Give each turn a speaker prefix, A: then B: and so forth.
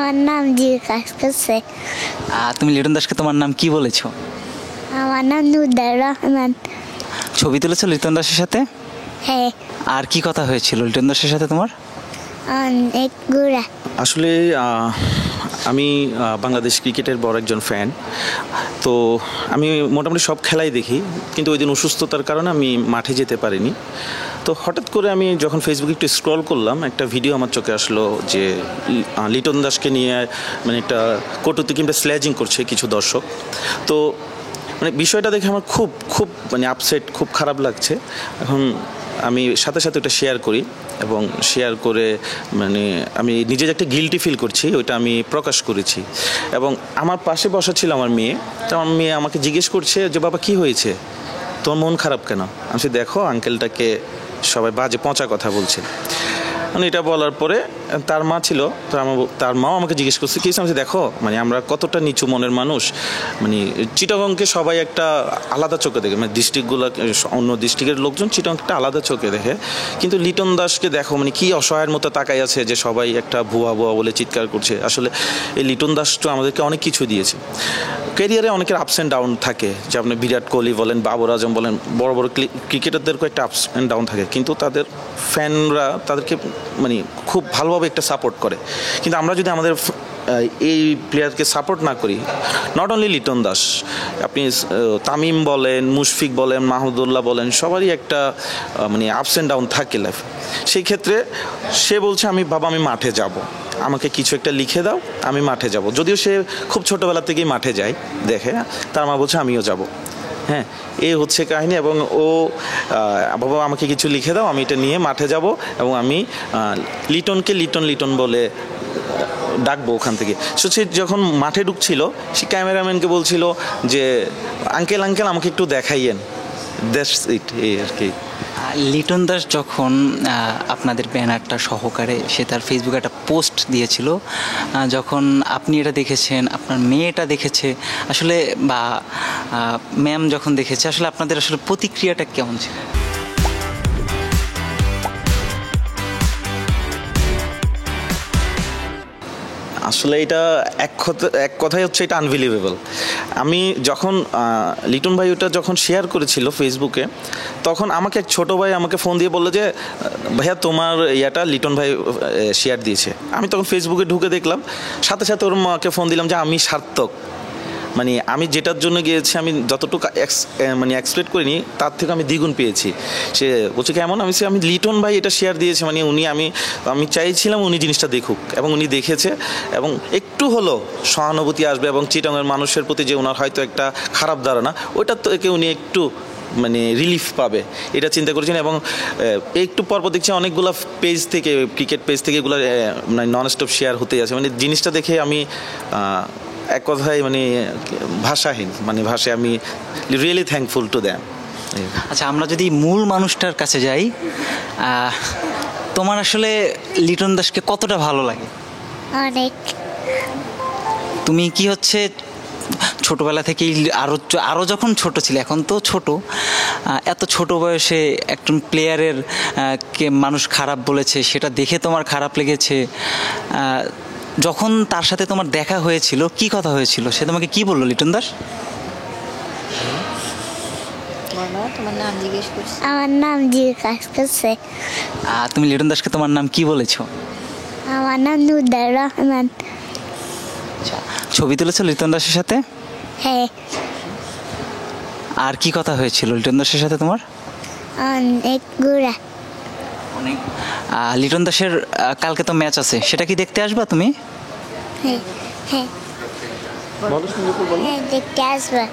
A: আমার নাম জিজ্ঞাসা করছে।
B: তুমি লিটন দাসকে তোমার নাম কি বলেছো?
A: আমার নাম নুদার রহমান।
B: ছবি তুলেছো লিটন দাসের সাথে?
A: হ্যাঁ,
B: আর কি কথা হয়েছিল লিটন দাসের সাথে তোমার?
A: অনেক ঘোরা।
C: আসলে আমি বাংলাদেশ ক্রিকেটের বড় একজন ফ্যান। তো আমি মোটামুটি সব খেলাই দেখি, কিন্তু ওই দিন অসুস্থতার কারণে আমি মাঠে যেতে পারিনি। তো হঠাৎ করে আমি যখন ফেসবুকে একটু স্ক্রল করলাম, একটা ভিডিও আমার চোখে আসলো যে লিটন দাসকে নিয়ে মানে একটা কটূক্তি কিংবা স্ল্যাজিং করছে কিছু দর্শক। তো মানে বিষয়টা দেখে আমার খুব খুব মানে আপসেট, খুব খারাপ লাগছে। এখন আমি সাথে সাথে ওটা শেয়ার করি এবং শেয়ার করে মানে আমি নিজে একটা গিল্টি ফিল করছি, ওইটা আমি প্রকাশ করেছি। এবং আমার পাশে বসা ছিল আমার মেয়ে। তো আমার মেয়ে আমাকে জিজ্ঞেস করছে যে বাবা কি হয়েছে, তোমার মন খারাপ কেন? আমি দেখো আঙ্কেলটাকে সবাই বাজে পচা কথা বলছে। মানে এটা বলার পরে তার মা ছিল, তার মাও আমাকে জিজ্ঞেস করছে কি আমি দেখো মানে আমরা কতটা নিচু মনের মানুষ। মানে চিটাগংকে সবাই একটা আলাদা চোখে দেখে, মানে ডিস্ট্রিক্টগুলো অন্য ডিস্ট্রিক্টের লোকজন চিটাগংটা আলাদা চোখে দেখে, কিন্তু লিটন দাসকে দেখো মানে কি অসহায়ের মতো তাকাই আছে যে সবাই একটা ভুয়া ভুয়া বলে চিৎকার করছে। আসলে এই লিটন দাস তো আমাদেরকে অনেক কিছু দিয়েছে। ক্যারিয়ারে অনেকের আপস অ্যান্ড ডাউন থাকে, যে আপনি বিরাট কোহলি বলেন, বাবর আজম বলেন, বড় বড় ক্রিকেটারদেরও একটা আপস অ্যান্ড ডাউন থাকে, কিন্তু তাদের ফ্যানরা তাদেরকে মানে খুব ভালোভাবে একটা সাপোর্ট করে। কিন্তু আমরা যদি আমাদের এই প্লেয়ারকে সাপোর্ট না করি, নট অনলি লিটন দাস, আপনি তামিম বলেন, মুশফিক বলেন, মাহমুদুল্লাহ বলেন, সবারই একটা মানে আপস অ্যান্ড ডাউন থাকে লাইফ। সেই ক্ষেত্রে সে বলছে আমি বাবা আমি মাঠে যাব, আমাকে কিছু একটা লিখে দাও, আমি মাঠে যাব। যদিও সে খুব ছোটোবেলা থেকেই মাঠে যায় দেখে, তার মা বলছে আমিও যাব। হ্যাঁ, এই হচ্ছে কাহিনী। এবং ও বাবা আমাকে কিছু লিখে দাও, আমি এটা নিয়ে মাঠে যাব এবং আমি লিটনকে লিটন লিটন বলে ডাকবো ওখান থেকে। সো সে যখন মাঠে ঢুকছিল, সে ক্যামেরাম্যানকে বলছিল যে আঙ্কেল আঙ্কেল আমাকে একটু দেখাইয়েন। দ্যাটস ইট, এই আর কি।
B: লিটন দাস যখন আপনাদের ব্যানারটা সহকারে সে তার ফেসবুকে একটা পোস্ট দিয়েছিল, যখন আপনি এটা দেখেছেন, আপনার মেয়েটা দেখেছে আসলে, বা ম্যাম যখন দেখেছে, আসলে আপনাদের আসলে প্রতিক্রিয়াটা কেমন ছিল?
C: আসলে এটা এক কথাই হচ্ছে এটা আনবিলিভেবল। আমি যখন লিটন ভাই ওটা যখন শেয়ার করেছিল ফেসবুকে, তখন আমাকে এক ছোটো ভাই আমাকে ফোন দিয়ে বললো যে ভাইয়া তোমার ইয়াটা লিটন ভাই শেয়ার দিয়েছে। আমি তখন ফেসবুকে ঢুকে দেখলাম, সাথে সাথে ওর মাকে ফোন দিলাম যে আমি সার্থক, মানে আমি যেটার জন্য গিয়েছি আমি যতটুকু মানে এক্সপেক্ট করিনি তার থেকে আমি দ্বিগুণ পেয়েছি। সে বলছে কেমন, আমি লিটন ভাই এটা শেয়ার দিয়েছে, মানে উনি আমি চাইছিলাম উনি জিনিসটা দেখুক, এবং উনি দেখেছে, এবং একটু হলো সহানুভূতি আসবে এবং চিটাগংয়ের মানুষের প্রতি যে ওনার হয়তো একটা খারাপ ধারণা, ওইটার থেকে উনি একটু মানে রিলিফ পাবে এটা চিন্তা করেছেন। এবং একটু পরপর দেখছি অনেকগুলো পেজ থেকে, ক্রিকেট পেজ থেকে এগুলো মানে নন স্টপ শেয়ার হতেই আছে। মানে জিনিসটা দেখে আমি এক কথায় মানে ভাষাহীন, মানে ভাষায় আমি রিয়েলি থ্যাঙ্কফুল টু দ্যাম।
B: আচ্ছা, আমরা যদি মূল মানুষটার কাছে যাই, তোমার আসলে লিটন দাসকে কতটা ভালো লাগে?
A: অনেক।
B: তুমি কি হচ্ছে ছোটোবেলা থেকেই আরও যখন ছোট ছিলে, এখন তো ছোট, এত ছোট বয়সে একজন প্লেয়ারের কে মানুষ খারাপ বলেছে, সেটা দেখে তোমার খারাপ লেগেছে। যখন তার সাথে তোমার দেখা হয়েছিল, কি কথা হয়েছিল, সে তোমাকে কি বললো লিটন দাস?
A: আমার নাম জিজ্ঞাসা করছে।
B: তুমি লিটন দাসকে তোমার নাম কি বলেছো?
A: আমার নাম নুদার রহমান।
B: আচ্ছা, ছবি তুলেছো লিটন দাসের সাথে?
A: হ্যাঁ।
B: আর কি কথা হয়েছিল লিটন দাসের সাথে তোমার?
A: অনেক ঘোরা।
B: অনেক। লিটন দাসের কালকে তো ম্যাচ আছে, সেটা কি দেখতে আসবা তুমি?
A: হ্যাঁ হ্যাঁ, দেখতে আসবা।